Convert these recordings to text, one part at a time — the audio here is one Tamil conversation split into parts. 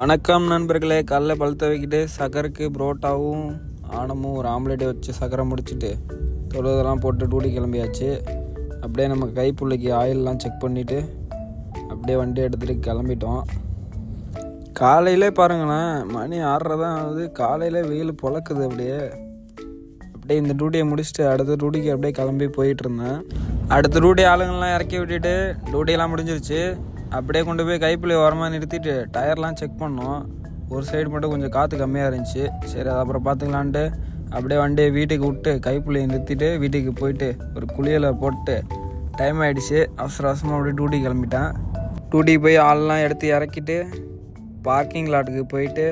வணக்கம் நண்பர்களே. காலைல பழுத்த வைக்கிட்டு சக்கரைக்கு புரோட்டாவும் ஆனமும் ஒரு ஆம்லேட்டை வச்சு சக்கரை முடிச்சுட்டு தொழுதெல்லாம் போட்டு டூட்டி கிளம்பியாச்சு. அப்படியே நம்ம கைப்புள்ளைக்கு ஆயிலெலாம் செக் பண்ணிவிட்டு அப்படியே வண்டி எடுத்துகிட்டு கிளம்பிட்டோம். காலையிலே பாருங்களேன், மணி 6:30 தான் ஆகுது. காலையில் வெயில் பொழக்குது. அப்படியே இந்த டூட்டியை முடிச்சுட்டு அடுத்த டூட்டிக்கு அப்படியே கிளம்பி போயிட்டுருந்தேன். அடுத்த டூட்டி ஆளுங்கள்லாம் இறக்கி விட்டுட்டு டூட்டியெல்லாம் முடிஞ்சிருச்சு. அப்படியே கொண்டு போய் கைப்புள்ளி ஓரமாக நிறுத்திட்டு டயர்லாம் செக் பண்ணோம். ஒரு சைடு மட்டும் கொஞ்சம் காற்று கம்மியாக இருந்துச்சு. சரி, அது அப்புறம் பார்த்துக்கலான்ட்டு அப்படியே வண்டியை வீட்டுக்கு விட்டு கைப்புள்ளியை நிறுத்திட்டு வீட்டுக்கு போயிட்டு ஒரு குளியலை போட்டு டைம் ஆகிடுச்சு. அவசர அவசரமாக அப்படியே டூட்டி கிளம்பிட்டேன். டூட்டிக்கு போய் ஆள்லாம் எடுத்து இறக்கிட்டு பார்க்கிங் லாட்டுக்கு போயிட்டு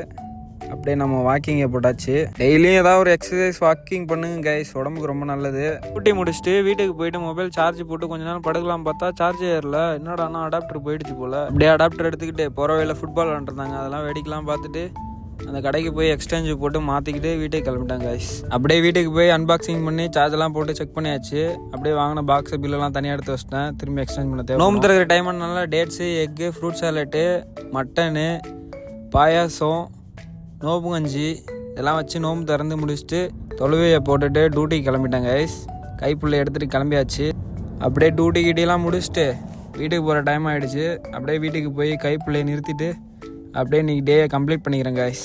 அப்படியே நம்ம வாக்கிங்கை போட்டாச்சு. டெய்லியும் ஏதாவது ஒரு எக்ஸசைஸ் வாக்கிங் பண்ணுங்க கைஸ், உடம்புக்கு ரொம்ப நல்லது. டூட்டி முடிச்சுட்டு வீட்டுக்கு போயிட்டு மொபைல் சார்ஜ் போட்டு கொஞ்ச நேரம் படுக்கலாம் பார்த்தா சார்ஜ் ஏறல. என்னடானா அடாப்டர் போயிடுச்சு போல். அப்படியே அடாப்டர் எடுத்துக்கிட்டு போகிற வழியில் ஃபுட்பால் விளாண்டுருந்தாங்க. அதெல்லாம் வேடிக்கலாம் பார்த்துட்டு அந்த கடைக்கு போய் எக்ஸ்சேஞ்சு போட்டு மாற்றிக்கிட்டு வீட்டுக்கு கிளம்பிட்டாங்க கைஸ். அப்படியே வீட்டுக்கு போய் அன்பாக்சிங் பண்ணி சார்ஜெல்லாம் போட்டு செக் பண்ணியாச்சு. அப்படியே வாங்கின பாக்ஸு பில்லெல்லாம் தனியாக எடுத்து வச்சிட்டேன். திரும்பி எக்ஸ்சேஞ்ச் பண்ண தேவை. நோம்பு தருகிற டைம் நல்லா dates, egg, fruit salad, mutton, payasam, நோம்பு கஞ்சி இதெல்லாம் வச்சு நோம்பு திறந்து முடிச்சுட்டு தொழுவையை போட்டுட்டு டூட்டிக்கு கிளம்பிட்டாங்க கைஸ். கைப்புள்ளை எடுத்துகிட்டு கிளம்பியாச்சு. அப்படியே டூட்டி கிட்டிலாம் முடிச்சுட்டு வீட்டுக்கு போகிற டைம் ஆகிடுச்சு. அப்படியே வீட்டுக்கு போய் கைப்புள்ளையை நிறுத்திட்டு அப்படியே இன்றைக்கி டேயை கம்ப்ளீட் பண்ணிக்கிறேன் கைஸ்.